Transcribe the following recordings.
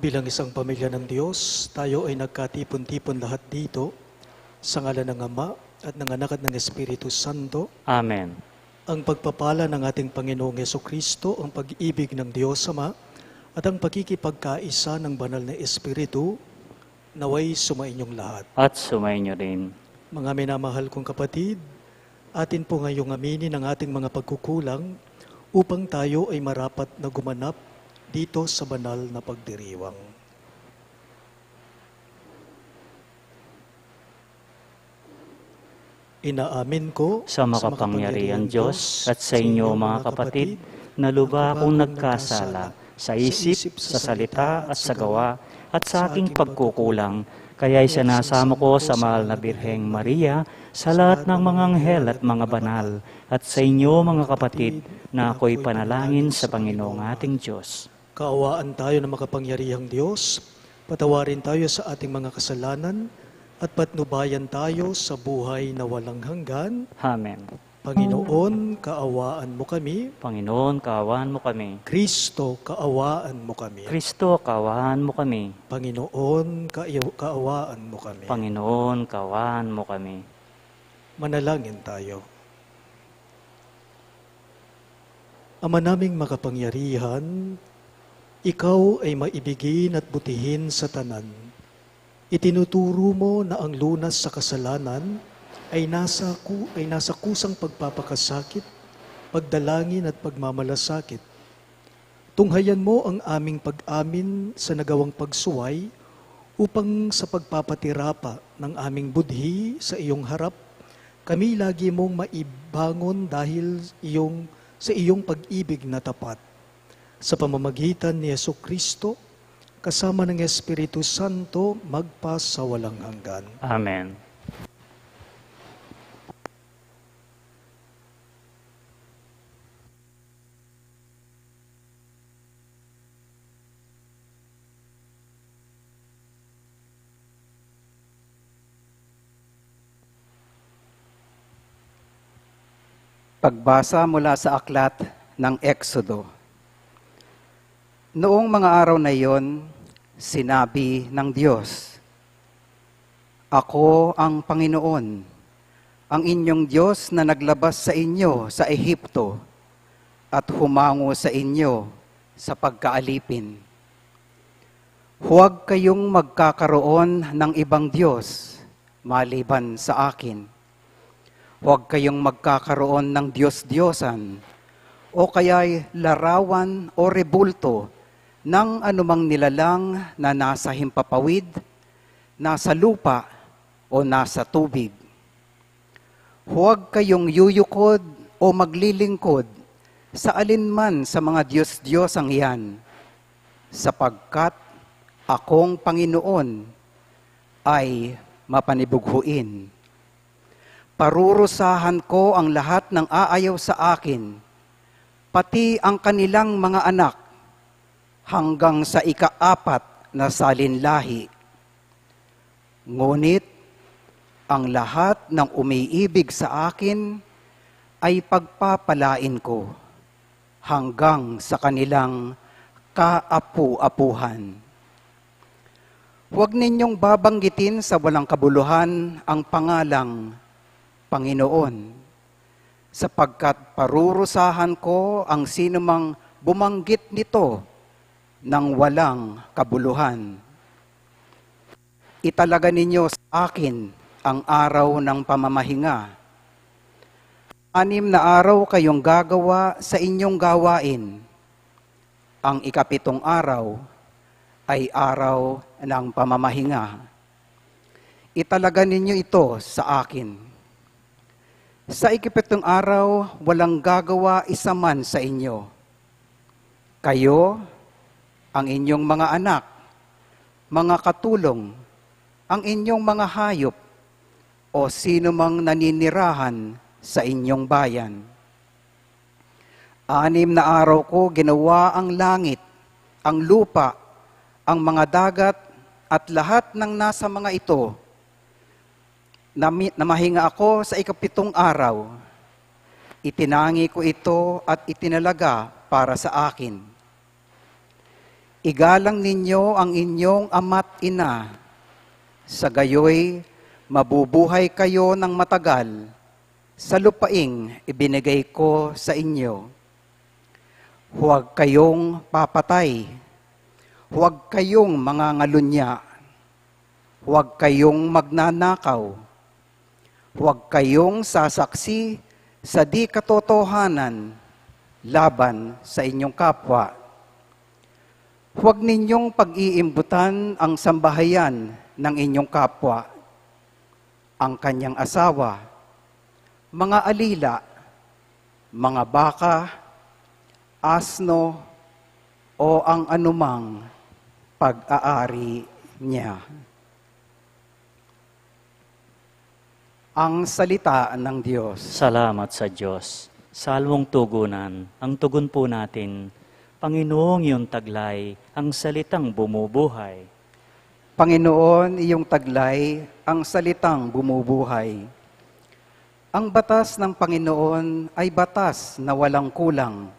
Bilang isang pamilya ng Diyos, tayo ay nagkatipon-tipon lahat dito sa ngalan ng Ama at ng Anak at ng Espiritu Santo. Amen. Ang pagpapala ng ating Panginoong Jesucristo, ang pag-ibig ng Diyos Ama at ang pagkikipagkaisa ng banal na Espiritu naway sumainyong lahat. At sumainyo rin. Mga minamahal kong kapatid, atin po ngayong aminin ang ating mga pagkukulang upang tayo ay marapat na gumanap dito sa banal na pagdiriwang. Inaamin ko sa makapangyarihan Diyos at sa inyo mga kapatid, na lubha akong nagkasala sa isip, sa salita at sa gawa at sa aking pagkukulang. Kaya'y sinasamo ko sa mahal na Birheng Maria, sa lahat ng mga anghel at mga banal, at sa inyo mga kapatid, na ako'y panalangin sa Panginoong ating Diyos. Kaawaan tayo ng makapangyarihang Diyos, patawarin tayo sa ating mga kasalanan, at patnubayan tayo sa buhay na walang hanggan. Amen. Panginoon, kaawaan mo kami. Panginoon, kaawaan mo kami. Kristo, kaawaan mo kami. Kristo, kaawaan mo kami. Panginoon, kaawaan mo kami. Panginoon, kaawaan mo kami. Manalangin tayo. Ama naming makapangyarihan, ikaw ay maibigin at butihin sa tanan. Itinuturo mo na ang lunas sa kasalanan ay nasa kusang pagpapakasakit, pagdalangin at pagmamalasakit. Tunghayan mo ang aming pag-amin sa nagawang pagsuway upang sa pagpapatirapa ng aming budhi sa iyong harap, kami lagi mong maibangon dahil sa iyong pag-ibig na tapat. Sa pamamagitan ni Jesucristo, kasama ng Espiritu Santo, magpa sa walang hanggan. Amen. Pagbasa mula sa aklat ng Exodo. Noong mga araw na iyon, sinabi ng Diyos, "Ako ang Panginoon, ang inyong Diyos na naglabas sa inyo sa Ehipto at humango sa inyo sa pagkaalipin. Huwag kayong magkakaroon ng ibang Diyos maliban sa akin. Huwag kayong magkakaroon ng Diyos-Diyosan o kaya'y larawan o rebulto ng anumang nilalang na nasa himpapawid, nasa lupa o nasa tubig. Huwag kayong yuyukod o maglilingkod sa alinman sa mga Diyos-Diyosang iyan, sapagkat akong Panginoon ay mapanibughuin. Parurusahan ko ang lahat ng aayaw sa akin, pati ang kanilang mga anak, hanggang sa ika-4 na salinlahi. Ngunit, ang lahat ng umiibig sa akin ay pagpapalain ko hanggang sa kanilang kaapu-apuhan. Huwag ninyong babanggitin sa walang kabuluhan ang pangalang Panginoon, sapagkat parurusahan ko ang sinumang bumanggit nito ng walang kabuluhan. Italaga ninyo sa akin ang araw ng pamamahinga. 6 na araw kayong gagawa sa inyong gawain. Ang ika-7 araw ay araw ng pamamahinga. Italaga ninyo ito sa akin. Sa ika-7 araw, walang gagawa isa man sa inyo. Kayo, ang inyong mga anak, mga katulong, ang inyong mga hayop, o sino mang naninirahan sa inyong bayan. 6 na araw ko ginawa ang langit, ang lupa, ang mga dagat, at lahat ng nasa mga ito. Namahinga ako sa ika-7 araw. Itinangi ko ito at itinalaga para sa akin. Igalang ninyo ang inyong ama't ina. Sa gayoy, mabubuhay kayo ng matagal sa lupaing ibinigay ko sa inyo. Huwag kayong papatay. Huwag kayong mangangalunya. Huwag kayong magnanakaw. Huwag kayong sasaksi sa di katotohanan laban sa inyong kapwa. Huwag ninyong pag-iimbutan ang sambahayan ng inyong kapwa, ang kanyang asawa, mga alila, mga baka, asno, o ang anumang pag-aari niya. Ang salita ng Diyos. Salamat sa Diyos. Salmong tugunan, ang tugon po natin, Panginoong iyong taglay, ang salitang bumubuhay. Panginoon, iyong taglay, ang salitang bumubuhay. Ang batas ng Panginoon ay batas na walang kulang.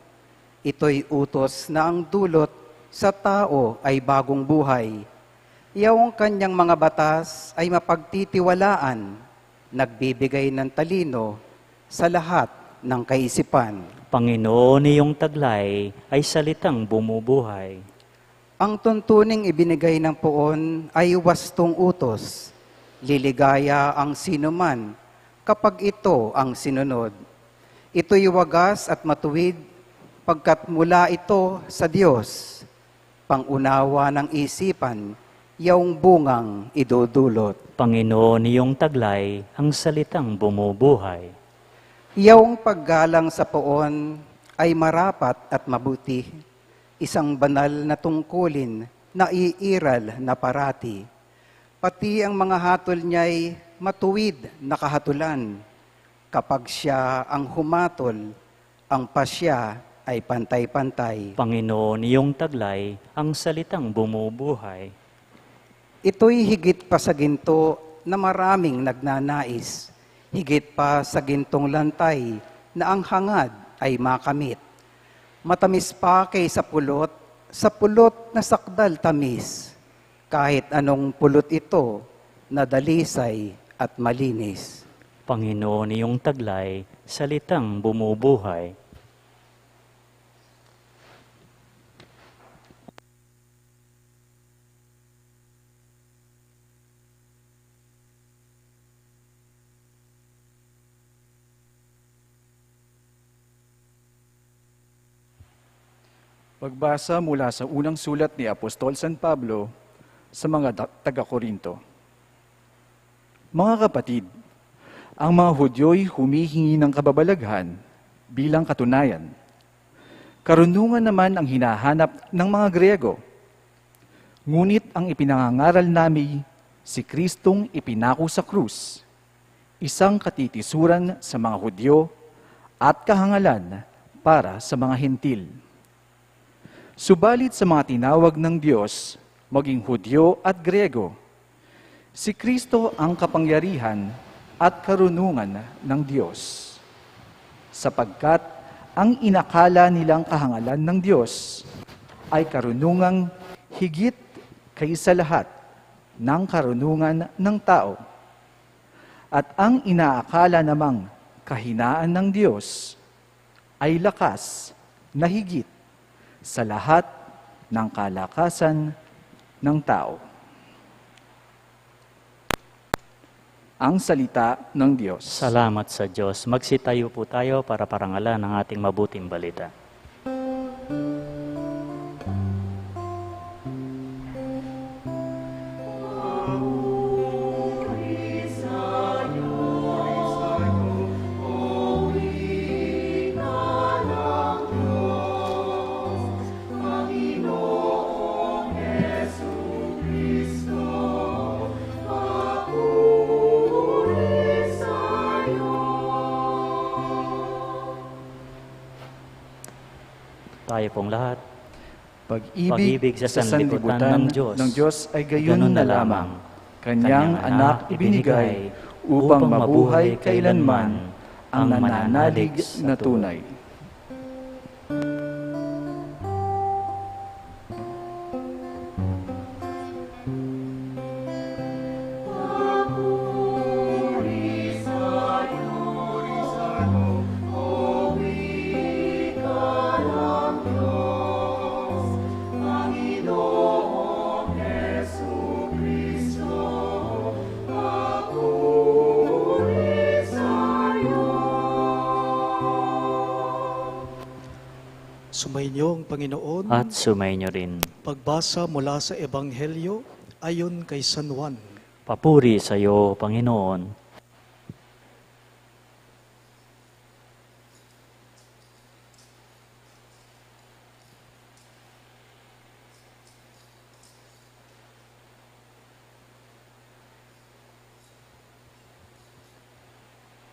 Ito'y utos na ang dulot sa tao ay bagong buhay. Iyong kanyang mga batas ay mapagtitiwalaan, nagbibigay ng talino sa lahat ng kaisipan. Panginoon, iyong taglay ay salitang bumubuhay. Ang tuntuning ibinigay ng poon ay wastong utos. Liligaya ang sinuman kapag ito ang sinunod. Ito'y wagas at matuwid pagkat mula ito sa Diyos. Pangunawa ng isipan, yaong bungang idudulot. Panginoon, iyong taglay ang salitang bumubuhay. Yaong paggalang sa poon ay marapat at mabuti, isang banal na tungkulin na iiral na parati. Pati ang mga hatol niya'y matuwid na kahatulan. Kapag siya ang humatol, ang pasya ay pantay-pantay. Panginoon, iyong taglay ang salitang bumubuhay. Ito'y higit pa sa ginto na maraming nagnanais, higit pa sa gintong lantay na ang hangad ay makamit. Matamis pa kaysa pulot, sa pulot na sakdal tamis. Kahit anong pulot ito, na dalisay at malinis. Panginoon, iyong taglay, salitang bumubuhay. Pagbasa mula sa unang sulat ni Apostol San Pablo sa mga taga-Korinto. Mga kapatid, ang mga Hudyo'y humihingi ng kababalaghan bilang katunayan. Karunungan naman ang hinahanap ng mga Griego. Ngunit ang ipinangangaral namin si Kristong ipinako sa krus, isang katitisuran sa mga Hudyo at kahangalan para sa mga Hentil. Subalit sa mga tinawag ng Diyos, maging Hudyo at Griego, si Kristo ang kapangyarihan at karunungan ng Diyos. Sapagkat ang inakala nilang kahangalan ng Diyos ay karunungang higit kaysa lahat ng karunungan ng tao. At ang inaakala namang kahinaan ng Diyos ay lakas na higit sa lahat ng kalakasan ng tao. Ang salita ng Diyos. Salamat sa Diyos. Magsitayo po tayo para parangalan ang ating mabuting balita. Tayo pong lahat. Pag-ibig sa sanlibutan ng Diyos ay gayon na lamang. Kanyang anak ibinigay upang mabuhay kailanman ang nananalig na tunay. Sumainyo ang Panginoon. At sumainyo rin. Pagbasa mula sa Ebanghelyo ayon kay San Juan. Papuri sa iyo, Panginoon.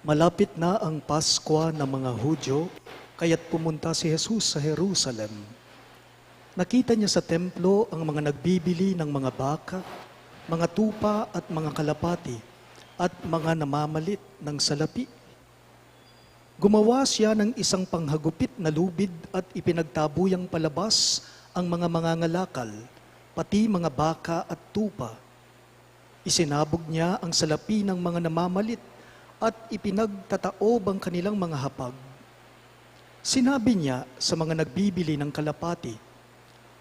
Malapit na ang Paskwa ng mga Hudyo, kaya't pumunta si Jesus sa Jerusalem. Nakita niya sa templo ang mga nagbibili ng mga baka, mga tupa at mga kalapati, at mga namamalit ng salapi. Gumawa siya ng isang panghagupit na lubid at ipinagtabuyang palabas ang mga mangangalakal, pati mga baka at tupa. Isinabog niya ang salapi ng mga namamalit at ipinagtataob ang kanilang mga hapag. Sinabi niya sa mga nagbibili ng kalapati,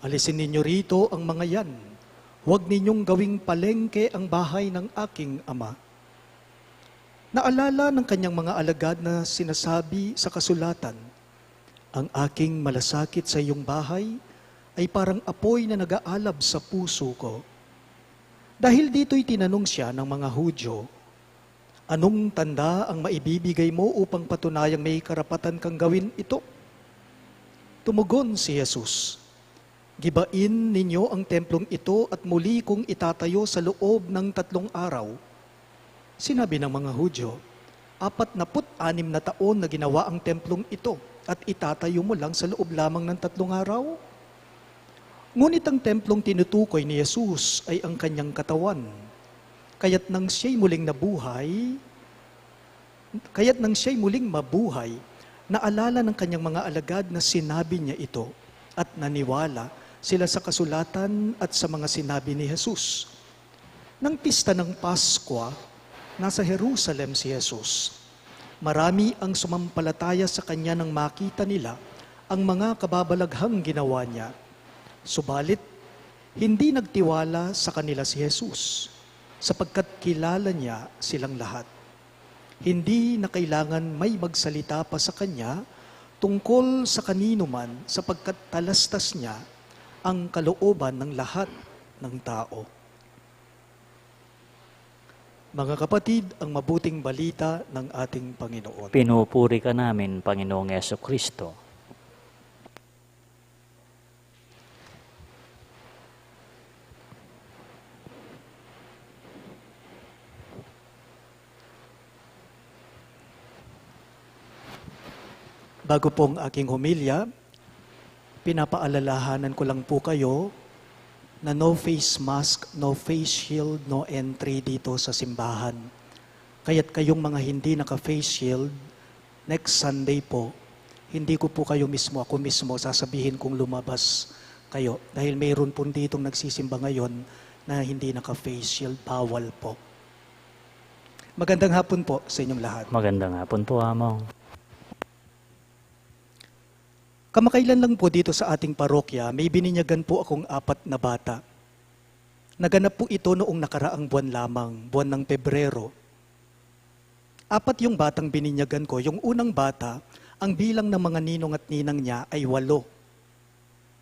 "Alisin ninyo rito ang mga yan. Huwag ninyong gawing palengke ang bahay ng aking ama." Naalala ng kanyang mga alagad na sinasabi sa kasulatan, "Ang aking malasakit sa iyong bahay ay parang apoy na nag-aalab sa puso ko." Dahil dito'y tinanong siya ng mga Hudyo, "Anong tanda ang maibibigay mo upang patunayang may karapatan kang gawin ito?" Tumugon si Jesus, "Gibain ninyo ang templong ito at muli kong itatayo sa loob ng 3 araw." Sinabi ng mga Hudyo, 46 na taon na ginawa ang templong ito at itatayo mo lang sa loob lamang ng 3 araw? Ngunit ang templong tinutukoy ni Jesus ay ang kanyang katawan. Kaya't nang siya'y muling mabuhay, Naalala ng kanyang mga alagad na sinabi niya ito at naniwala sila sa kasulatan at sa mga sinabi ni Jesus. Nang pista ng Paskwa, nasa Jerusalem si Jesus. Marami ang sumampalataya sa kanya nang makita nila ang mga kababalaghang ginawa niya. Subalit, hindi nagtiwala sa kanila si Jesus, sapagkat kilala niya silang lahat. Hindi na kailangan may magsalita pa sa kanya tungkol sa kanino man, sapagkat talastas niya ang kalooban ng lahat ng tao. Mga kapatid, ang mabuting balita ng ating Panginoon. Pinupuri ka namin, Panginoong Jesucristo. Bago pong aking homilya, pinapaalalahanan ko lang po kayo na no face mask, no face shield, no entry dito sa simbahan. Kaya't kayong mga hindi naka-face shield, next Sunday po, hindi ko po kayo mismo, ako mismo, sasabihin kong lumabas kayo. Dahil mayroon po ditong nagsisimba ngayon na hindi naka-face shield, bawal po. Magandang hapon po sa inyong lahat. Magandang hapon po, Among. Kamakailan lang po dito sa ating parokya, may bininyagan po akong 4 na bata. Naganap po ito noong nakaraang buwan lamang, buwan ng Pebrero. 4 yung batang bininyagan ko. Yung unang bata, ang bilang ng mga ninong at ninang niya ay 8.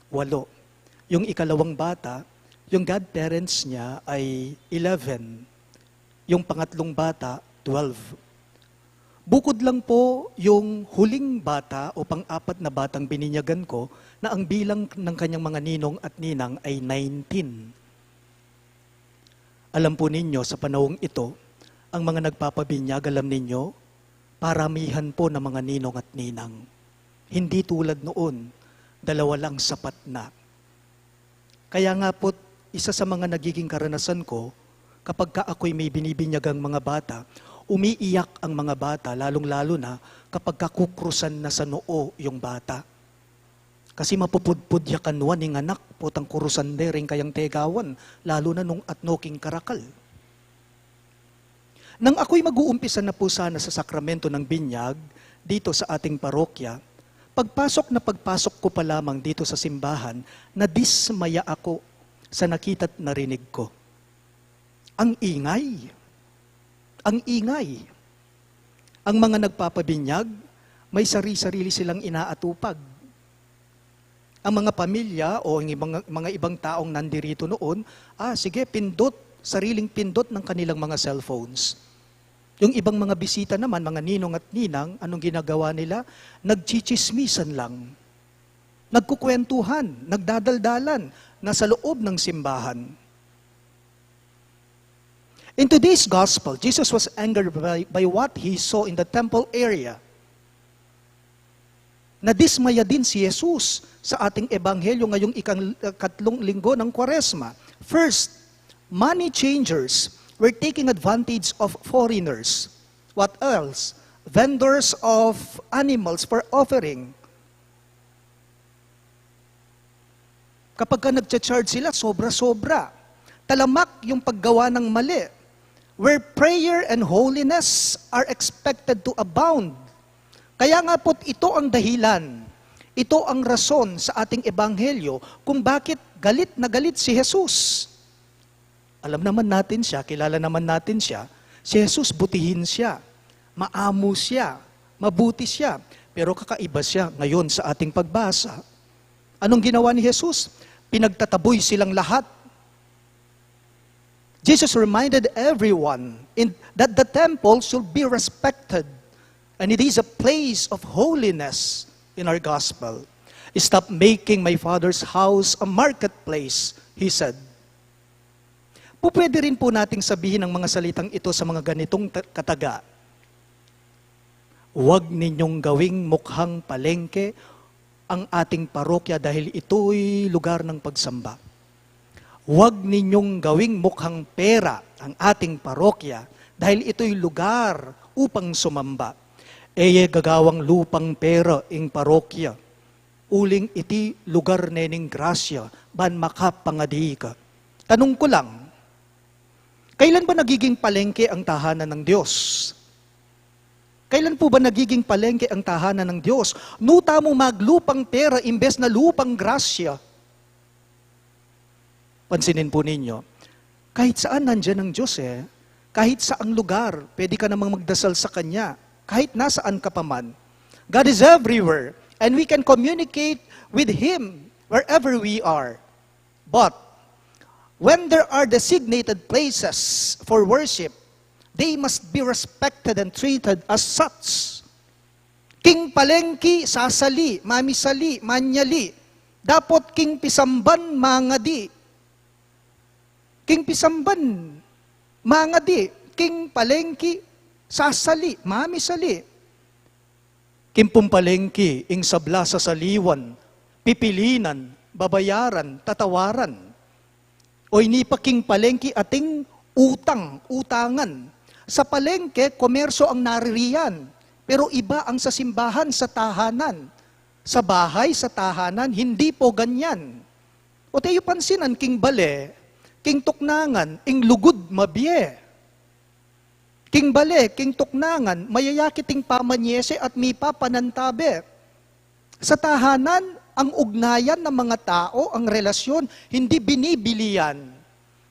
8. Yung ikalawang bata, yung godparents niya ay 11. Yung pangatlong bata, 12. Bukod lang po yung huling bata o pang-4 na batang bininyagan ko na ang bilang ng kanyang mga ninong at ninang ay 19. Alam po ninyo sa panahong ito, ang mga nagpapabinyag, alam ninyo, paramihan po ng mga ninong at ninang. Hindi tulad noon, 2 lang sapat na. Kaya nga po, isa sa mga nagiging karanasan ko, kapag ako'y may binibinyagang mga bata, umiiyak ang mga bata, lalong-lalo na kapag kakukrusan na sa noo yung bata. Kasi mapupudpud yakanwan ng anak, potang kurusan de rin kayang tegawan, lalo na nung atnoking karakal. Nang ako'y mag-uumpisa na po sana sa sakramento ng binyag, dito sa ating parokya, pagpasok ko pa lamang dito sa simbahan, nadismaya ako sa nakita't narinig ko. Ang ingay. Ang ingay. Ang mga nagpapabinyag, may sarili silang inaatupag. Ang mga pamilya o mga ibang taong nandirito noon, sige, pindot, sariling pindot ng kanilang mga cellphones. Yung ibang mga bisita naman, mga ninong at ninang, anong ginagawa nila? Nagchichismisan lang. Nagkukwentuhan, nagdadaldalan, nasa loob ng simbahan. In today's gospel, Jesus was angered by what he saw in the temple area. Nadismaya din si Jesus sa ating ebanghelyo ngayong 3 linggo ng Kwaresma. First, money changers were taking advantage of foreigners. What else? Vendors of animals for offering. Kapag ka nagcha-charge sila, sobra-sobra. Talamak yung paggawa ng mali. Where prayer and holiness are expected to abound. Kaya nga po ito ang dahilan, ito ang rason sa ating ebanghelyo kung bakit galit na galit si Jesus. Alam naman natin siya, kilala naman natin siya, si Jesus butihin siya, maamo siya, mabuti siya, pero kakaiba siya ngayon sa ating pagbasa. Anong ginawa ni Jesus? Pinagtataboy silang lahat. Jesus reminded everyone that the temple should be respected and it is a place of holiness in our gospel. Stop making my Father's house a marketplace, he said. Pwede rin po nating sabihin ang mga salitang ito sa mga ganitong kataga. Huwag ninyong gawing mukhang palengke ang ating parokya dahil ito'y lugar ng pagsamba. Huwag ninyong gawing mukhang pera ang ating parokya dahil ito'y lugar upang sumamba. Eye gagawang lupang pera ing parokya. Uling iti lugar nening grasya, ban makapangadi ka. Tanong ko lang, kailan ba nagiging palengke ang tahanan ng Diyos? Kailan po ba nagiging palengke ang tahanan ng Diyos? Nuta mo maglupang pera imbes na lupang grasya. Pansinin po ninyo, kahit saan nandyan ang Diyos kahit saang lugar, pwede ka namang magdasal sa Kanya. Kahit nasaan ka pa man. God is everywhere. And we can communicate with Him wherever we are. But, when there are designated places for worship, they must be respected and treated as such. King Palengki, sasali, mamisali, manyali. Dapat King Pisamban, mangadi. King Pisamban, mangadi. King Palengki, sasali, mamisali. King Palengki, ing sabla sa saliwan, pipilinan, babayaran, tatawaran. O ini pa King Palengki ating utangan. Sa palengke, komerso ang naririyan. Pero iba ang sa simbahan, sa tahanan. Sa bahay, sa tahanan, hindi po ganyan. O tayo pansinan, King Bale, King Tuknangan, ing lugod mabye. King Bale, King Tuknangan, mayayakiting pamanyese at mipa panantabe. Sa tahanan, ang ugnayan ng mga tao, ang relasyon, hindi binibili yan.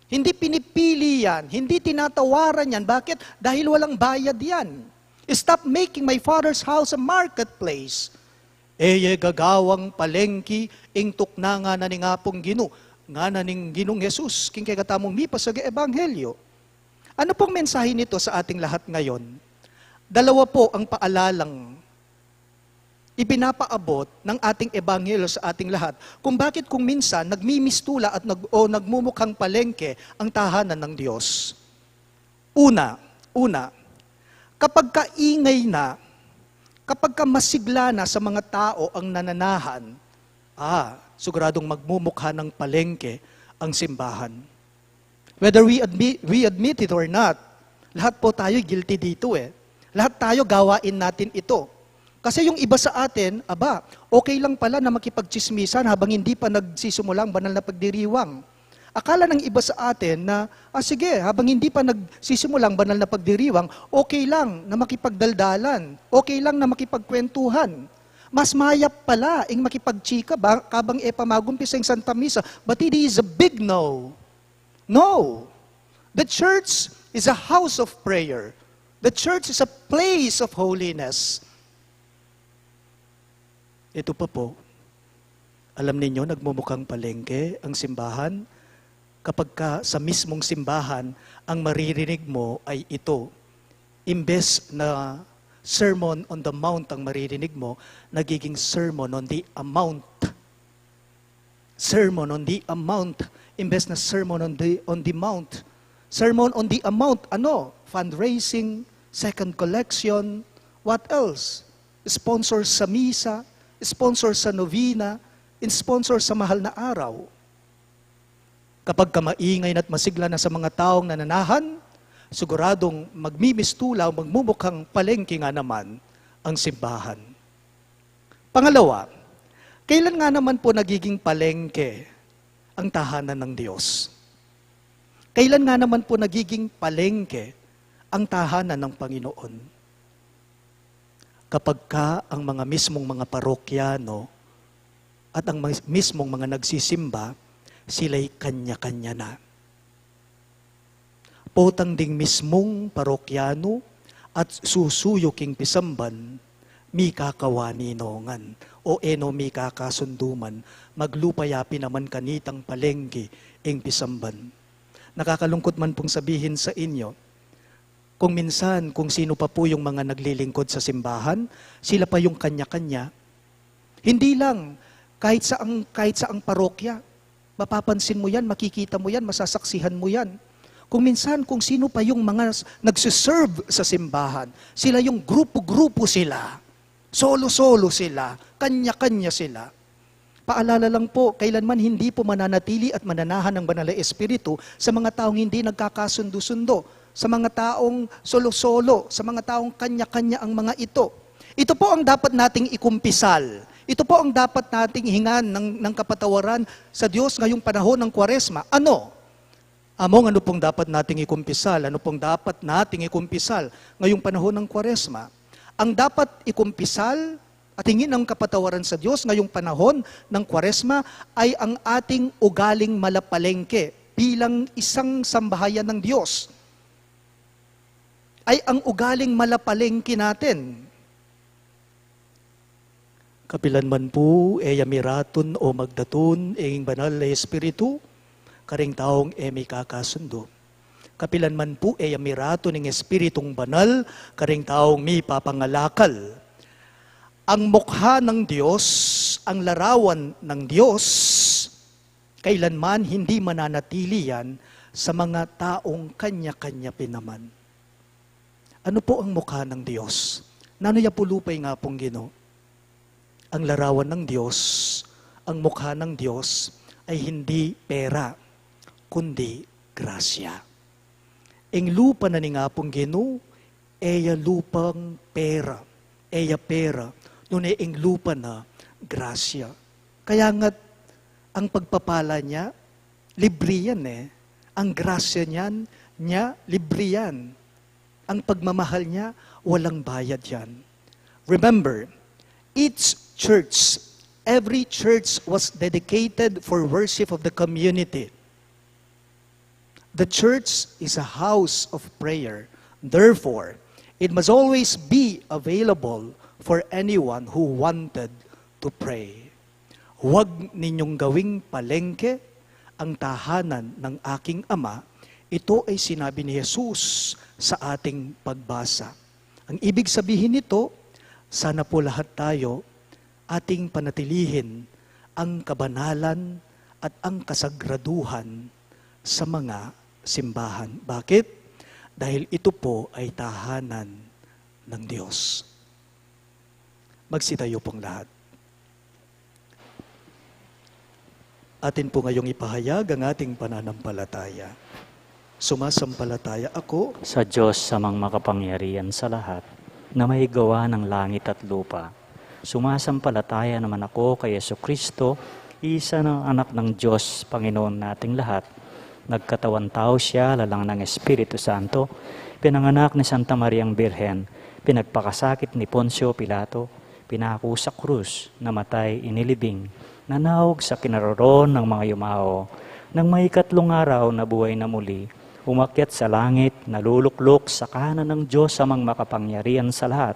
Hindi pinipili yan. Hindi tinatawaran yan. Bakit? Dahil walang bayad yan. Stop making my Father's house a marketplace. Eye gagawang palengki, ing tuknanga na ni nga pong gino. Nga na ning ginong Jesus, king kagatamong mipa sa ebanghelyo. Ano pong mensahe nito sa ating lahat ngayon? Dalawa po ang paalalang ibinapaabot ng ating ebanghelyo sa ating lahat. Kung bakit kung minsan nagmimistula at nagmumukhang palengke ang tahanan ng Diyos. Una, kapag kaingay na, kapag masigla na sa mga tao ang nananahan, siguradong magmumukha ng palengke ang simbahan. Whether we admit it or not, lahat po tayo guilty dito Lahat tayo gawain natin ito. Kasi yung iba sa atin, okay lang pala na makipagchismisan habang hindi pa nagsisimulang banal na pagdiriwang. Akala ng iba sa atin na, sige, habang hindi pa nagsisimulang banal na pagdiriwang, okay lang na makipagdaldalan, okay lang na makipagkwentuhan. Mas mayap pala ing makipagchika kabang pamagumpisa yung Santa Misa. But it is a big no. No. The church is a house of prayer. The church is a place of holiness. Ito pa po, alam ninyo, nagmumukhang palengke ang simbahan kapag sa mismong simbahan, ang maririnig mo ay ito. Imbes na Sermon on the Mount ang maririnig mo, nagiging Sermon on the Amount. Sermon on the Amount. Imbes na Sermon on the Mount. Sermon on the Amount, fundraising, second collection, what else? Sponsor sa misa, sponsor sa novena, sponsor sa mahal na araw. Kapag maingay at masigla na sa mga taong nananahan, siguradong magmimistula o magmumukhang palengke nga naman ang simbahan. Pangalawa, kailan nga naman po nagiging palengke ang tahanan ng Diyos? Kailan nga naman po nagiging palengke ang tahanan ng Panginoon? Kapag ang mga mismong mga parokyano at ang mismong mga nagsisimba, sila'y kanya-kanya na. Potang ding mismong parokyano at susuyo king pisamban, mi kakawaninongan o mi kakasunduman, maglupayapi naman kanitang palengke ing pisamban. Nakakalungkot man pong sabihin sa inyo, kung minsan, kung sino pa po yung mga naglilingkod sa simbahan, sila pa yung kanya-kanya. Hindi lang, kahit saang parokya, mapapansin mo yan, makikita mo yan, masasaksihan mo yan. Kung minsan, kung sino pa yung mga nagsiserve sa simbahan, sila yung grupo-grupo sila, solo-solo sila, kanya-kanya sila. Paalala lang po, kailanman hindi po mananatili at mananahan ng banal na espiritu sa mga taong hindi nagkakasundo-sundo, sa mga taong solo-solo, sa mga taong kanya-kanya ang mga ito. Ito po ang dapat nating ikumpisal. Ito po ang dapat nating hingan ng kapatawaran sa Diyos ngayong panahon ng Kwaresma. Ano? Among ano pong dapat nating ikumpisal? Ano pong dapat nating ikumpisal ngayong panahon ng Kwaresma? Ang dapat ikumpisal at hingin ng kapatawaran sa Diyos ngayong panahon ng Kwaresma ay ang ating ugaling malapalengke bilang isang sambahayan ng Diyos. Ay ang ugaling malapalengke natin. Kapilanman po, eya miraton o magdaton, ing banal na espiritu, karing taong may kakasundo. Kapilanman po, eya miraton ng espiritong banal, karing taong may papangalakal. Ang mukha ng Diyos, ang larawan ng Diyos, kailanman hindi mananatili yan sa mga taong kanya-kanya pinaman. Ano po ang mukha ng Diyos? Nanoya pulupay nga pong Ginoo. Ang larawan ng Diyos, ang mukha ng Diyos ay hindi pera, kundi grasya. Ing lupa na ni nga pong Ginoo, eya lupang pera, eya pera, nung ing lupa na grasya. Kaya nga't ang pagpapala niya, libre yan eh. Ang grasya niya, libre yan. Ang pagmamahal niya, walang bayad yan. Remember, each church, every church was dedicated for worship of the community. The church is a house of prayer. Therefore, it must always be available for anyone who wanted to pray. Huwag ninyong gawing palengke ang tahanan ng aking Ama. Ito ay sinabi ni Jesus sa ating pagbasa. Ang ibig sabihin nito, sana po lahat tayo ating panatilihin ang kabanalan at ang kasagraduhan sa mga simbahan. Bakit? Dahil ito po ay tahanan ng Diyos. Magsitayo pong lahat. Atin po ngayong ipahayag ang ating pananampalataya. Sumasampalataya ako Sa Diyos samang makapangyarihan sa lahat, na may gawa ng langit at lupa. Sumasampalataya naman ako kay Jesucristo, isa ng anak ng Diyos, Panginoon nating lahat. Nagkatawan tao siya, lalang ng Espiritu Santo, pinanganak ni Santa Mariang Birhen, pinagpakasakit ni Poncio Pilato, pinako sa krus, namatay, inilibing, nanahog sa kinaroroon ng mga yumao, nang may ikatlong araw na buhay na muli, umakyat sa langit, naluluklok sa kanan ng Diyos amang makapangyarihan sa lahat.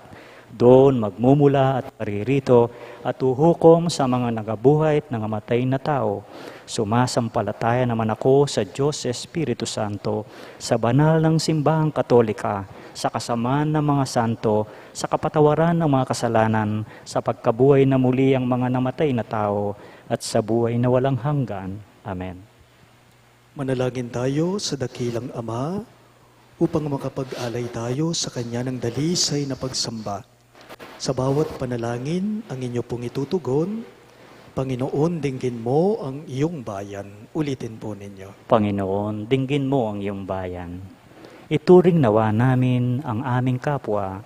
Doon magmumula at paririto at uhukom sa mga nagabuhay at nangamatay na tao. Sumasampalataya naman ako sa Diyos Espiritu Santo, sa banal ng simbahang katolika, sa kasamaan ng mga santo, sa kapatawaran ng mga kasalanan, sa pagkabuhay na muli ang mga namatay na tao, at sa buhay na walang hanggan. Amen. Manalangin tayo sa dakilang Ama upang makapag-alay tayo sa Kanya ng dalisay na pagsamba. Sa bawat panalangin ang inyo pong itutugon, Panginoon, dinggin mo ang iyong bayan. Ulitin po ninyo. Panginoon, dinggin mo ang iyong bayan. Ituring nawa namin ang aming kapwa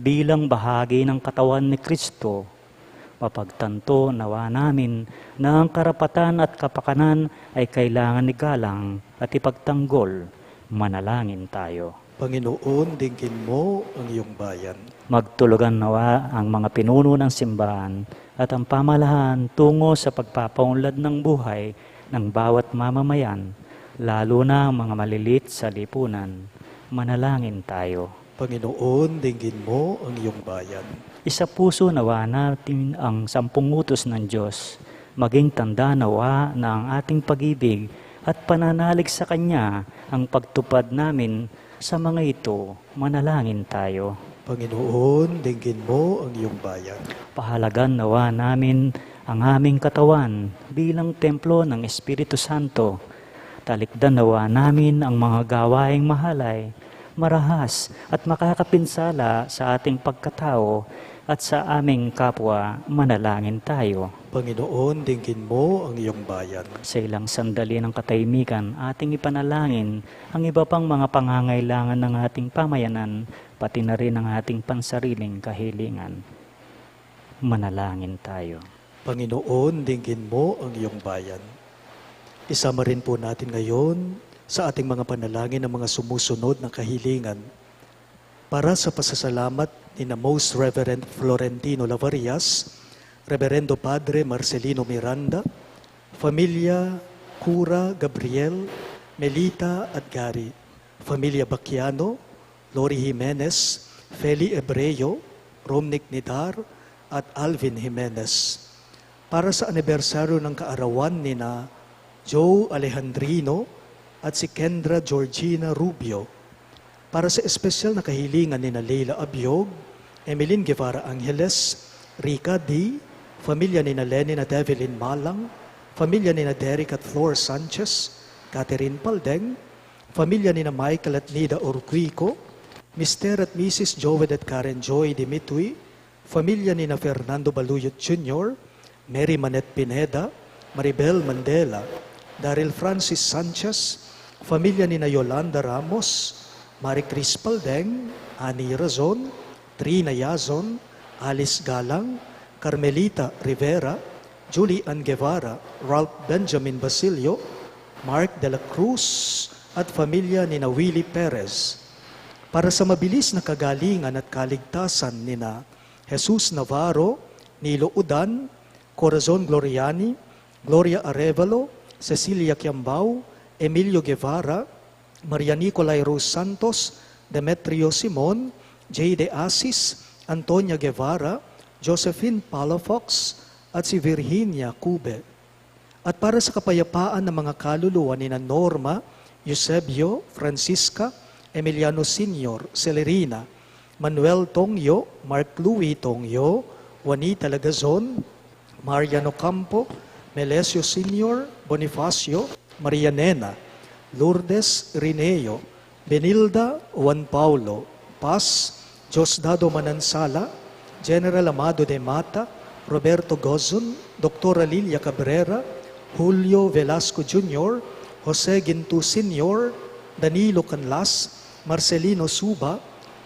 bilang bahagi ng katawan ni Kristo. Mapagtanto nawa namin na ang karapatan at kapakanan ay kailangan igalang at ipagtanggol. Manalangin tayo. Panginoon, dinggin mo ang iyong bayan. Magtulugan nawa ang mga pinuno ng simbahan at ang pamalahan tungo sa pagpapaunlad ng buhay ng bawat mamamayan, lalo na ang mga malilit sa lipunan. Manalangin tayo. Panginoon, dinggin mo ang iyong bayan. Isa puso nawa natin ang 10 utos ng Diyos, maging tanda nawa na ang ating pag-ibig at pananalig sa Kanya ang pagtupad namin sa mga ito. Manalangin tayo. Panginoon, dinggin mo ang iyong bayan. Pahalagan nawa namin ang aming katawan bilang templo ng Espiritu Santo. Talikdan nawa namin ang mga gawaing mahalay, marahas at makakapinsala sa ating pagkatao at sa aming kapwa. Manalangin tayo. Panginoon, dinggin mo ang iyong bayan. Sa ilang sandali ng katahimikan, ating ipanalangin ang iba pang mga pangangailangan ng ating pamayanan, pati na rin ang ating pansariling kahilingan. Manalangin tayo. Panginoon, dinggin mo ang iyong bayan. Isama rin po natin ngayon sa ating mga panalangin ng mga sumusunod na kahilingan para sa pasasalamat ni na Most Reverend Florentino Lavarias, Reverendo Padre Marcelino Miranda, Familia Cura Gabriel, Melita at Gary, Familia Bacchiano, Lori Jimenez, Feli Ebreo, Romnick Nidar, at Alvin Jimenez. Para sa anibersaryo ng kaarawan ni na Joe Alejandrino at si Kendra Georgina Rubio. Para sa espesyal na kahilingan ni na Leila Abiog, Emeline Guevara Angeles, Rica D., pamilya ni na Lenin at Evelyn Malang, pamilya ni na Derek at Flor Sanchez, Catherine Paldeng, pamilya ni na Michael at Nida Urquico, Mr. at Mrs. Joed at Karen Joy Dimitui, pamilya ni na Fernando Baluyot Jr., Mary Manette Pineda, Maribel Mandela, Daryl Francis Sanchez, pamilya ni na Yolanda Ramos, Marie Cris Paldeng, Ani Razon, Trina Yazon, Alice Galang, Carmelita Rivera, Julie Ann Guevara, Ralph Benjamin Basilio, Mark de la Cruz, at pamilya ni na Willie Perez. Para sa mabilis na kagalingan at kaligtasan ni na Jesus Navarro, Nilo Udan, Corazon Gloriani, Gloria Arevalo, Cecilia Quiambao, Emilio Guevara, Maria Nicolay Rose Santos, Demetrio Simon, J. De Asis, Antonia Guevara, Josephine Palafox, at si Virginia Cube. At para sa kapayapaan ng mga kaluluwa ni na Norma, Eusebio, Francisca, Emiliano Sr., Celerina, Manuel Tongyo, Mark Louis Tongyo, Juanita Lagazon, Mariano Campo, Melesio Sr., Bonifacio, Maria Nena, Lourdes Rineo, Benilda Juan Paulo, Paz, Diosdado Manansala, General Amado de Mata, Roberto Gozon, Dr. Lilia Cabrera, Julio Velasco Jr., Jose Gintu Sr., Danilo Canlas, Marcelino Suba,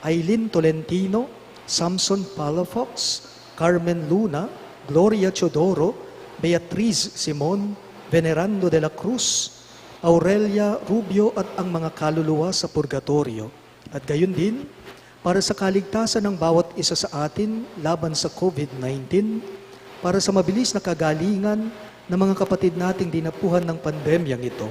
Aileen Tolentino, Samson Palafox, Carmen Luna, Gloria Chodoro, Beatriz Simon, Venerando de la Cruz, Aurelia Rubio at ang mga kaluluwa sa purgatorio. At gayon din, para sa kaligtasan ng bawat isa sa atin laban sa COVID-19, para sa mabilis na kagalingan ng mga kapatid nating dinapuhan ng pandemyang ito,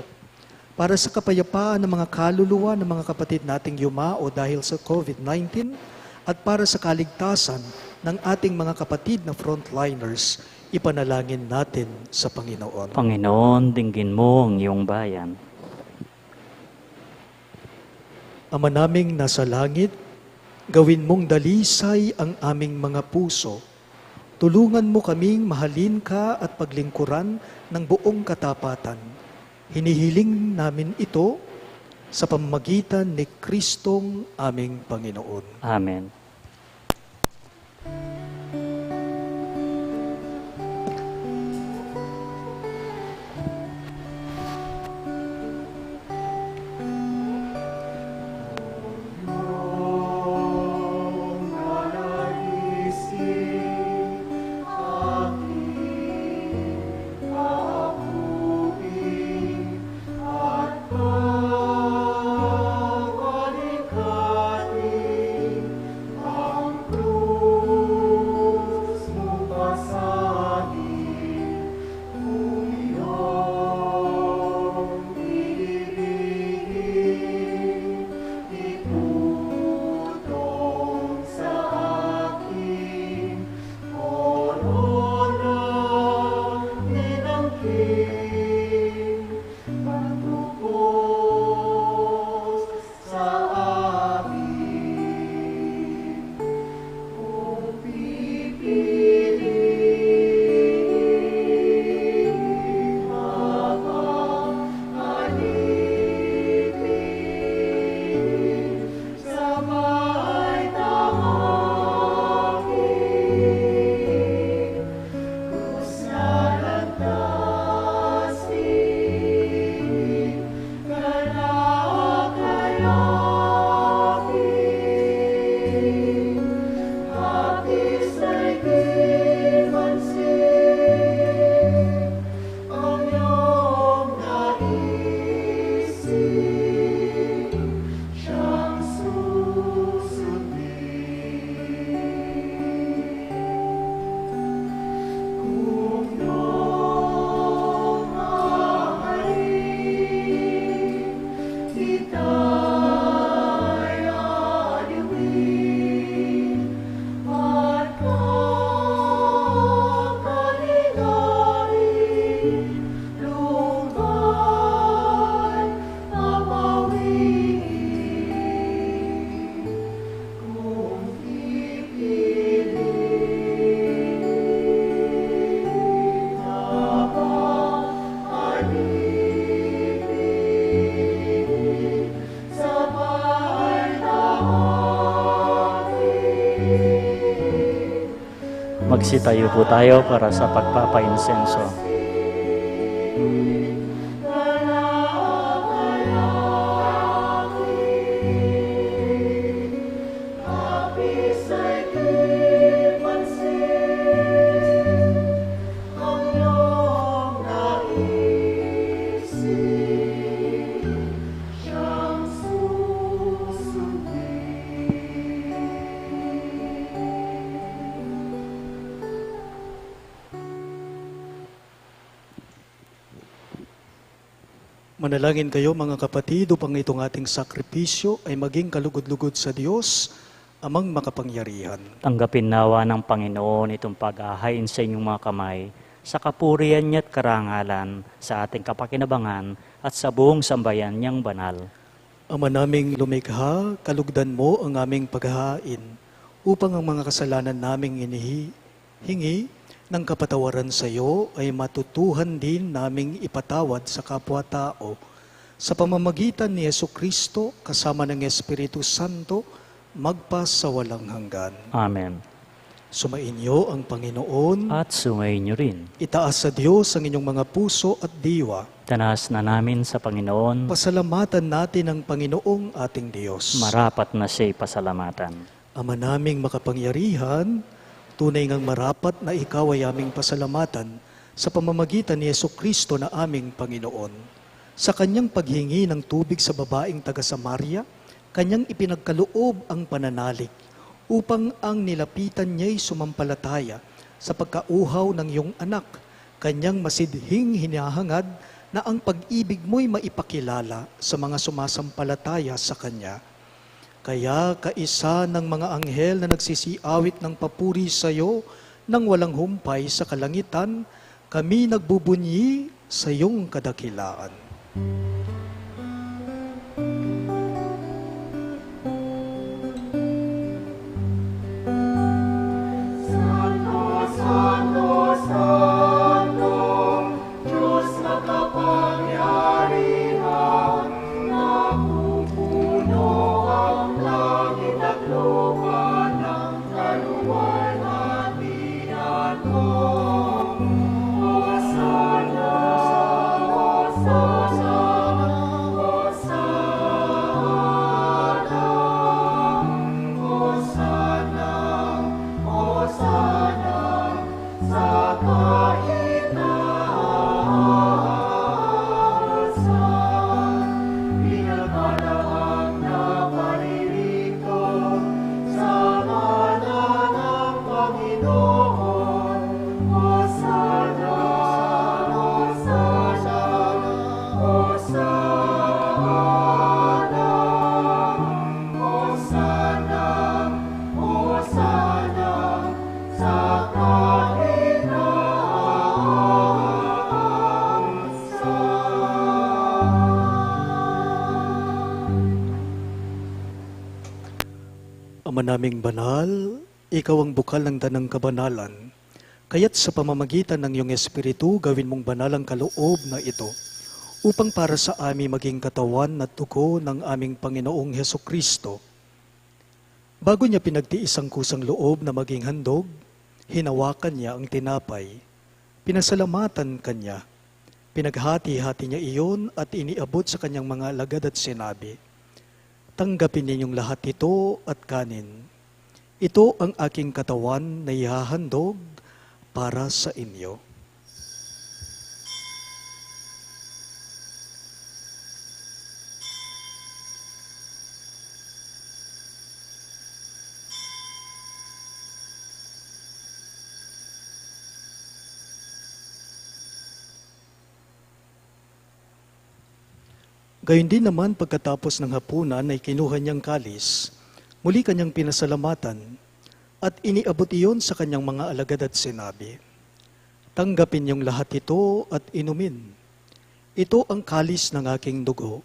para sa kapayapaan ng mga kaluluwa ng mga kapatid nating yumao dahil sa COVID-19, at para sa kaligtasan ng ating mga kapatid na frontliners, ipanalangin natin sa Panginoon. Panginoon, dinggin mo ang iyong bayan. Ama naming nasa langit, gawin mong dalisay ang aming mga puso. Tulungan mo kaming mahalin ka at paglingkuran ng buong katapatan. Hinihiling namin ito sa pamamagitan ni Kristong aming Panginoon. Amen. Magsitayo po tayo para sa pagpapa-insenso. Manalangin kayo mga kapatid upang itong ating sakripisyo ay maging kalugod-lugod sa Diyos, amang makapangyarihan. Tanggapin nawa ng Panginoon itong pag-ahain sa inyong mga kamay, sa kapurihan niya at karangalan, sa ating kapakinabangan at sa buong sambayan niyang banal. Ama naming lumikha, kalugdan mo ang aming paghahain upang ang mga kasalanan naming hingi ng kapatawaran sa iyo ay matutuhan din naming ipatawad sa kapwa-tao sa pamamagitan ni Jesucristo kasama ng Espiritu Santo magpasawalang hanggan. Amen. Sumainyo ang Panginoon. At sumainyo rin. Itaas sa Diyos ang inyong mga puso at diwa. Tanas na namin sa Panginoon. Pasalamatan natin ang Panginoong ating Diyos. Marapat na siya'y pasalamatan. Ama naming makapangyarihan, tunay ngang marapat na ikaw ay aming pasalamatan sa pamamagitan ni Jesucristo na aming Panginoon. Sa kanyang paghingi ng tubig sa babaeng taga-Samaria, kanyang ipinagkaloob ang pananalig upang ang nilapitan niya'y sumampalataya sa pagkauhaw ng iyong anak. Kanyang masidhing hinahangad na ang pag-ibig mo'y maipakilala sa mga sumasampalataya sa kanya. Kaya kaisa ng mga anghel na nagsisiawit ng papuri sa iyo nang walang humpay sa kalangitan, kami nagbubunyi sa iyong kadakilaan. Ama naming banal, ikaw ang bukal ng danang kabanalan, kaya't sa pamamagitan ng iyong Espiritu, gawin mong banal ang kaloob na ito, upang para sa amin maging katawan at dugo ng aming Panginoong Hesukristo. Bago niya pinagtiis ang kusang loob na maging handog, hinawakan niya ang tinapay, pinasalamatan kanya, pinaghati-hati niya iyon at iniabot sa kanyang mga alagad at sinabi, "Tanggapin ninyong lahat ito at kanin. Ito ang aking katawan na ihahandog para sa inyo." Gayun din naman pagkatapos ng hapunan ay kinuha niyang kalis, muli kanyang pinasalamatan, at iniabot iyon sa kanyang mga alagad at sinabi, "Tanggapin niyong lahat ito at inumin. Ito ang kalis ng aking dugo,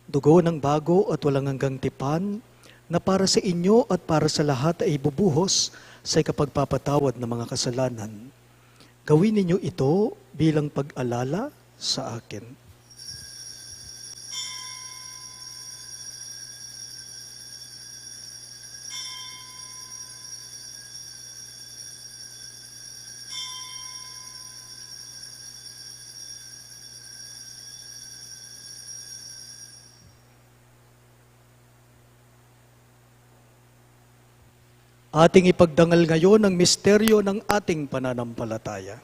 dugo ng bago at walang hanggang tipan, na para sa inyo at para sa lahat ay bubuhos sa ikapagpapatawad ng mga kasalanan. Gawin ninyo ito bilang pag-alala sa akin." Ating ipagdangal ngayon ang misteryo ng ating pananampalataya.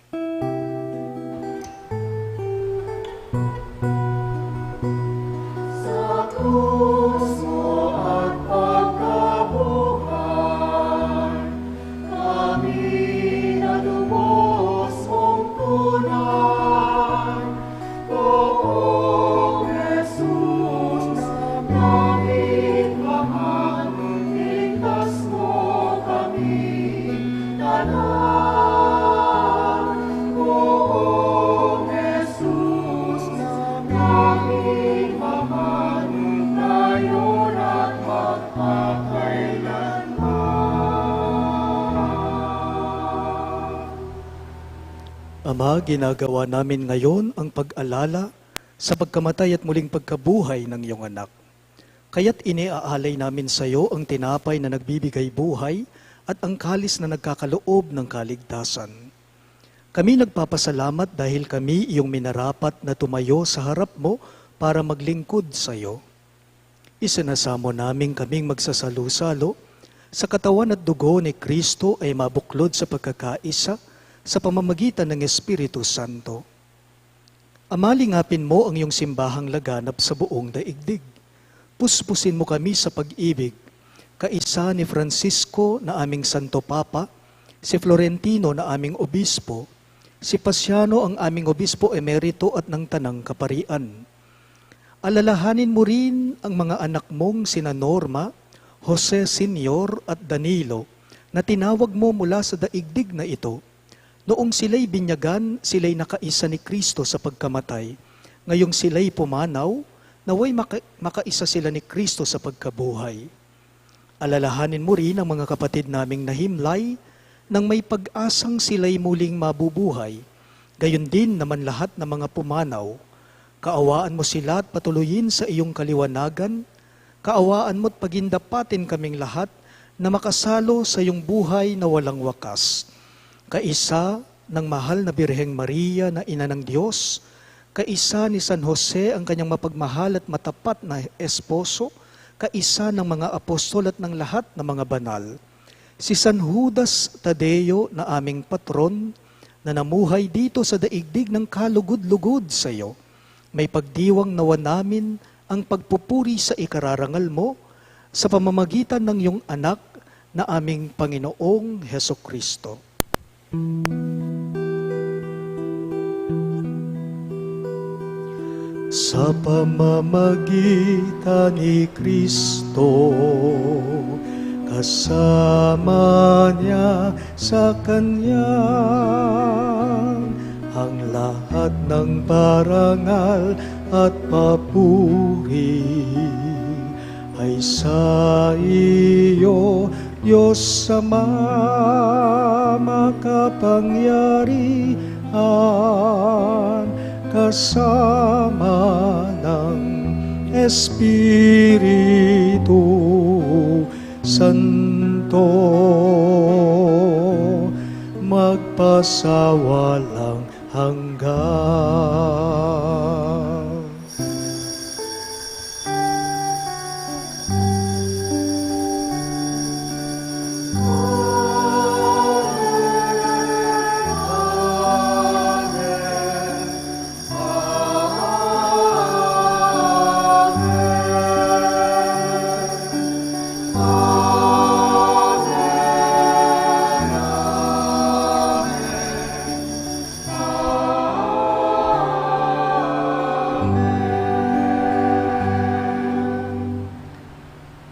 Ama, ginagawa namin ngayon ang pag-alala sa pagkamatay at muling pagkabuhay ng iyong anak. Kaya't iniaalay namin sa iyo ang tinapay na nagbibigay buhay at ang kalis na nagkakaloob ng kaligtasan. Kami nagpapasalamat dahil kami iyong minarapat na tumayo sa harap mo para maglingkod sa iyo. Isinasamo namin kaming magsasalo-salo sa katawan at dugo ni Kristo ay mabuklod sa pagkakaisa sa pamamagitan ng Espiritu Santo. Amalingapin mo ang iyong simbahang laganap sa buong daigdig. Puspusin mo kami sa pag-ibig, kaisa ni Francisco na aming Santo Papa, si Florentino na aming Obispo, si Pasiano ang aming Obispo Emerito at ng Tanang Kaparian. Alalahanin mo rin ang mga anak mong sina Norma, Jose Senior at Danilo na tinawag mo mula sa daigdig na ito. Noong sila'y binyagan, sila'y nakaisa ni Kristo sa pagkamatay. Ngayong sila'y pumanaw, naway makaisa sila ni Kristo sa pagkabuhay. Alalahanin mo rin ang mga kapatid naming nahimlay nang may pag-asang sila'y muling mabubuhay. Gayon din naman lahat ng mga pumanaw. Kaawaan mo sila at patuloyin sa iyong kaliwanagan. Kaawaan mo't pagindapatin kaming lahat na makasalo sa iyong buhay na walang wakas. Kaisa ng mahal na Birheng Maria na Ina ng Diyos, kaisa ni San Jose ang kanyang mapagmahal at matapat na esposo, kaisa ng mga apostol at ng lahat ng mga banal. Si San Judas Tadeo na aming patron, na namuhay dito sa daigdig ng kalugod-lugod sa iyo, may pagdiwang nawa namin ang pagpupuri sa ikararangal mo sa pamamagitan ng iyong anak na aming Panginoong Hesukristo. Sa pamamagitan ni Kristo, kasama niya sa Kanya, ang lahat ng parangal at papuri ay sa iyo, Diyos Ama makapangyarihan, kasama ng Espiritu Santo, magpasawalang hanggan.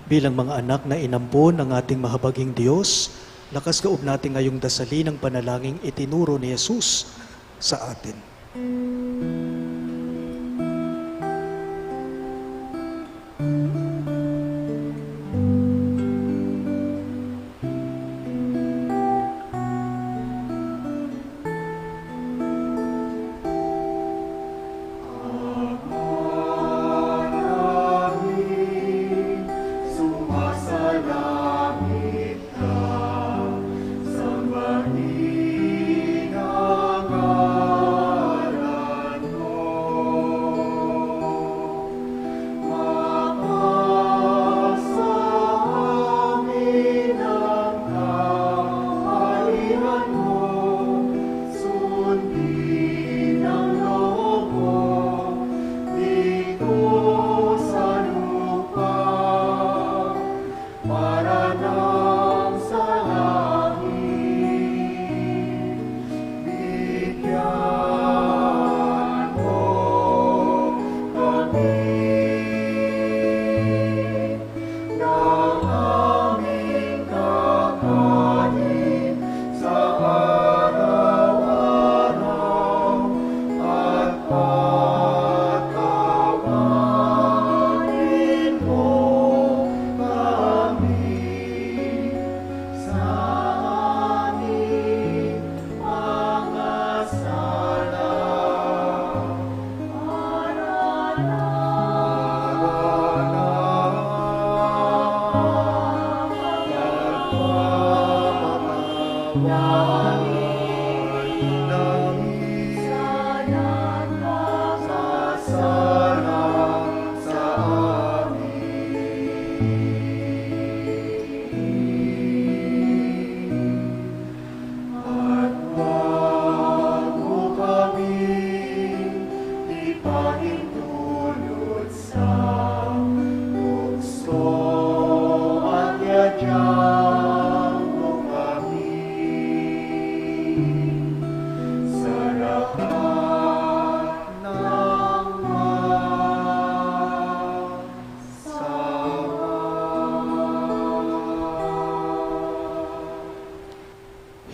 Bilang mga anak na inampon ng ating mahabaging Diyos, lakas loob natin ngayong dasalin ang panalangin itinuro ni Jesus sa atin.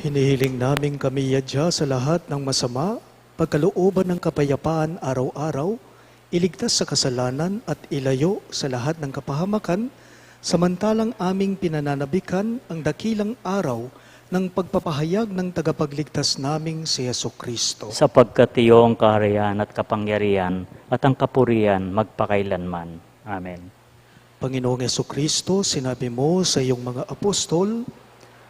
Hinihiling namin kami yadya sa lahat ng masama, pagkalooban ng kapayapaan araw-araw, iligtas sa kasalanan at ilayo sa lahat ng kapahamakan, samantalang aming pinananabikan ang dakilang araw ng pagpapahayag ng tagapagligtas naming si Jesucristo. Sapagkat iyong kaharian at kapangyarihan at ang kapurihan magpakailanman. Amen. Panginoong Jesucristo, sinabi mo sa iyong mga apostol,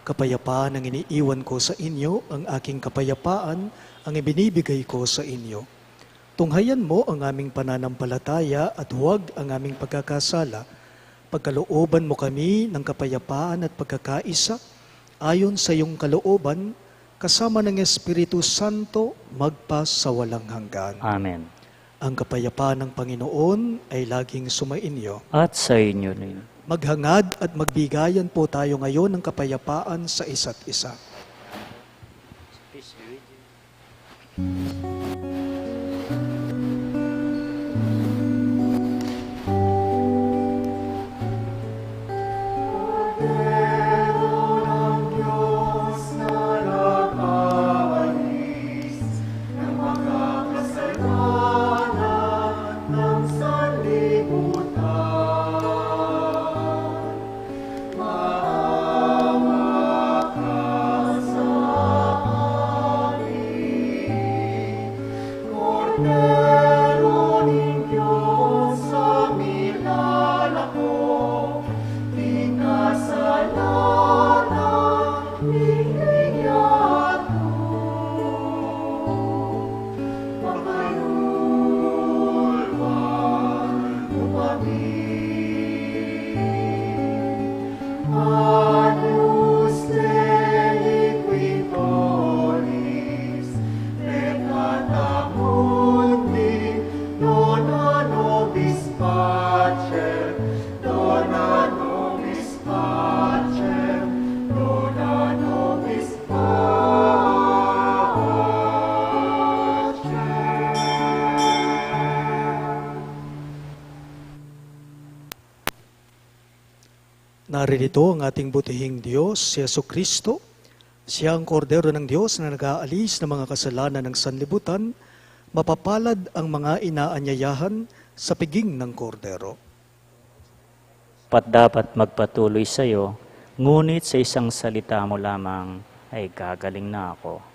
kapayapaan ang iniiwan ko sa inyo, ang aking kapayapaan ang ibinibigay ko sa inyo. Tunghayan mo ang aming pananampalataya at huwag ang aming pagkakasala. Pagkalooban mo kami ng kapayapaan at pagkakaisa, ayon sa iyong kalooban, kasama ng Espiritu Santo, magpas sa walang hanggan. Amen. Ang kapayapaan ng Panginoon ay laging sumainyo. At sa inyo rin. Maghangad at magbigayan po tayo ngayon ng kapayapaan sa isa't isa. Naririto ang ating butihing Diyos, si Jesucristo. Siya ang kordero ng Diyos na nag-aalis ng mga kasalanan ng sanlibutan. Mapapalad ang mga inaanyayahan sa piging ng kordero. Pat dapat magpatuloy sa iyo, ngunit sa isang salita mo lamang ay gagaling na ako.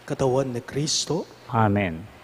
Katawan ni Kristo, Amen.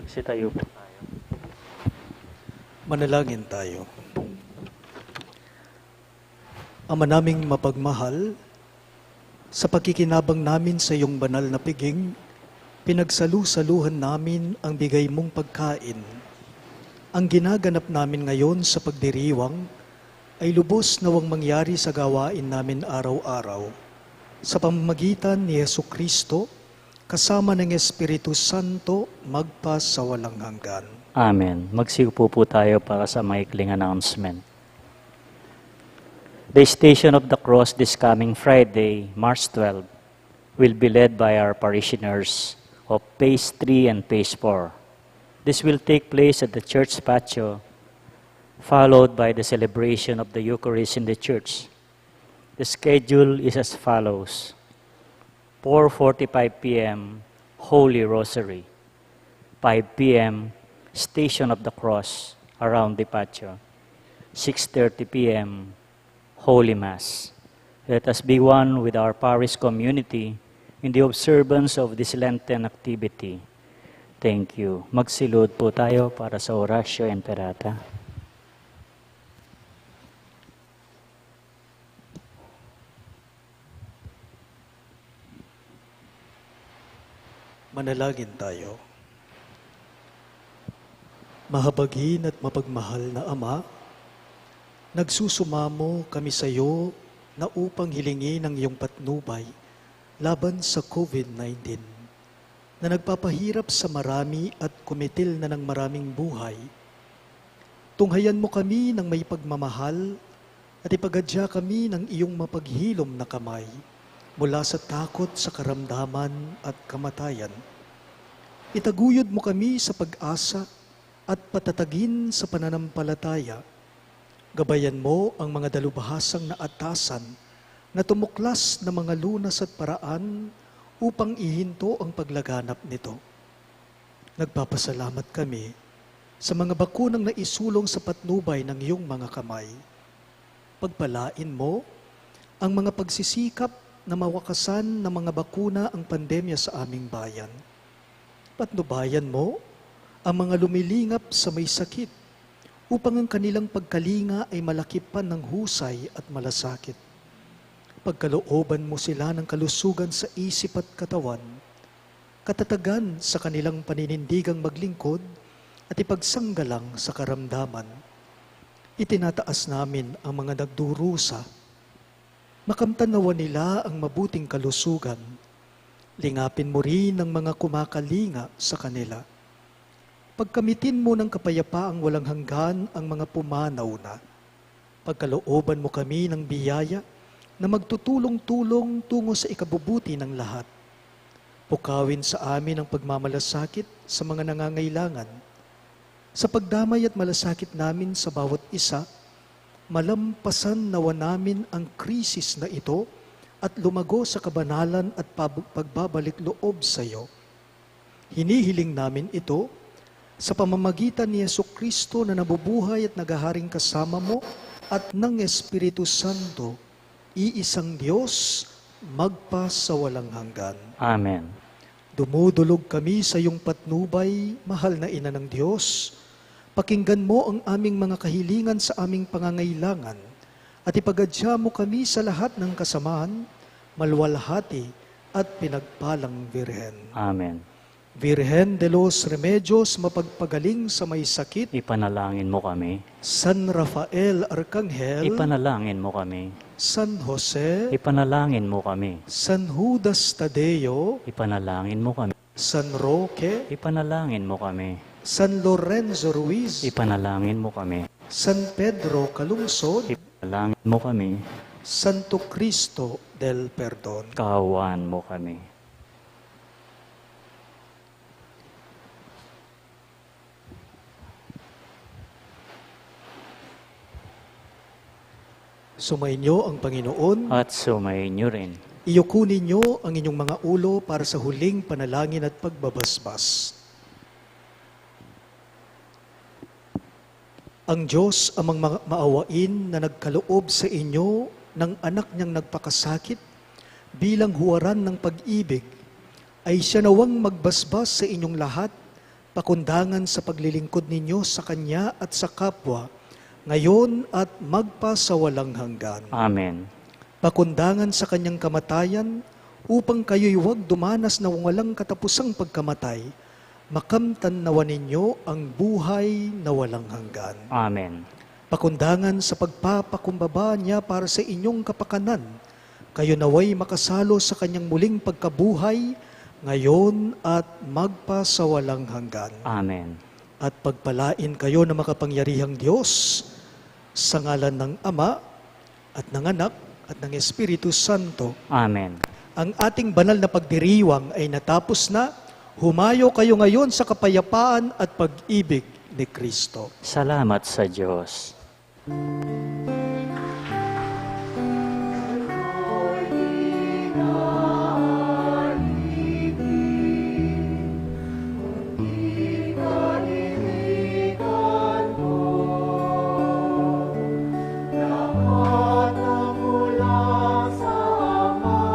Magsitayo po tayo. Manalangin tayo. Ama naming mapagmahal, sa pagkikinabang namin sa iyong banal na piging, pinagsalu-saluhan namin ang bigay mong pagkain. Ang ginaganap namin ngayon sa pagdiriwang ay lubos nawang mangyari sa gawain namin araw-araw sa pamamagitan ni Yesu Kristo kasama ng Espiritu Santo magpa sa walang hanggan. Amen. Magsiupo po tayo para sa maikling announcement. The Station of the Cross this coming Friday, March 12, will be led by our parishioners of Phase 3 and Phase 4. This will take place at the church patio, followed by the celebration of the Eucharist in the church. The schedule is as follows: 4:45 p.m., Holy Rosary. 5 p.m., Station of the Cross around the patio. 6:30 p.m., Holy Mass. Let us be one with our parish community in the observance of this Lenten activity. Thank you. Magsilud po tayo para sa Oratio Imperata. Manalangin tayo. Mahabagin at mapagmahal na Ama, nagsusumamo kami sa iyo na upang hilingin ang iyong patnubay laban sa COVID-19 na nagpapahirap sa marami at kumitil na ng maraming buhay. Tunghayan mo kami ng may pagmamahal at ipagadya kami ng iyong mapaghilom na kamay mula sa takot sa karamdaman at kamatayan. Itaguyod mo kami sa pag-asa at patatagin sa pananampalataya. Gabayan mo ang mga dalubhasang na atasan na tumuklas na mga lunas at paraan upang ihinto ang paglaganap nito. Nagpapasalamat kami sa mga bakunang naisulong sa patnubay ng iyong mga kamay. Pagpalain mo ang mga pagsisikap na mawakasan ng mga bakuna ang pandemya sa aming bayan. Patnubayan mo ang mga lumilingap sa may sakit upang ang kanilang pagkalinga ay malakipan ng husay at malasakit. Pagkalooban mo sila ng kalusugan sa isip at katawan, katatagan sa kanilang paninindigang maglingkod at ipagsanggalang sa karamdaman. Itinataas namin ang mga nagdurusa. Makamtanawa nila ang mabuting kalusugan. Lingapin mo rin ang mga kumakalinga sa kanila. Pagkamitin mo ng kapayapaang walang hanggan ang mga pumanaw na. Pagkalooban mo kami ng biyaya na magtutulong-tulong tungo sa ikabubuti ng lahat. Pukawin sa amin ang pagmamalasakit sa mga nangangailangan. Sa pagdamay at malasakit namin sa bawat isa, malampasan nawa namin ang krisis na ito at lumago sa kabanalan at pagbabalik loob sa iyo. Hinihiling namin ito sa pamamagitan ni Yesu Kristo na nabubuhay at nagaharing kasama mo at ng Espiritu Santo, iisang Diyos, magpa sa walang hanggan. Amen. Dumudulog kami sa iyong patnubay, mahal na Ina ng Diyos. Pakinggan mo ang aming mga kahilingan sa aming pangangailangan at ipagadya mo kami sa lahat ng kasamahan, malwalhati at pinagpalang Birhen. Amen. Virgen de los Remedios, mapagpagaling sa may sakit. Ipanalangin mo kami. San Rafael Arcangel. Ipanalangin mo kami. San Jose. Ipanalangin mo kami. San Judas Tadeo. Ipanalangin mo kami. San Roque. Ipanalangin mo kami. San Lorenzo Ruiz. Ipanalangin mo kami. San Pedro Calungsod. Ipanalangin mo kami. Santo Cristo del Perdon. Kaawaan mo kami. Sumainyo ang Panginoon. At sumayin niyo rin. Iyuko ninyo ang inyong mga ulo para sa huling panalangin at pagbabasbas. Ang Diyos amang maawain na nagkaloob sa inyo ng anak niyang nagpakasakit bilang huwaran ng pag-ibig, ay siya nawang magbasbas sa inyong lahat, pakundangan sa paglilingkod ninyo sa Kanya at sa kapwa, ngayon at magpa sa walang hanggan. Amen. Pakundangan sa Kanyang kamatayan, upang kayo'y huwag dumanas na walang katapusang pagkamatay, makamtan nawa ninyo ang buhay na walang hanggan. Amen. pakundangan sa pagpapakumbaba niya para sa inyong kapakanan, kayo naway makasalo sa kanyang muling pagkabuhay, ngayon at magpasawalang hanggan. Amen. At pagpalain kayo na makapangyarihang Diyos, sa ngalan ng Ama, at ng Anak, at ng Espiritu Santo. Amen. Ang ating banal na pagdiriwang ay natapos na. Humayo kayo ngayon sa kapayapaan at pag-ibig ni Kristo. Salamat sa Diyos.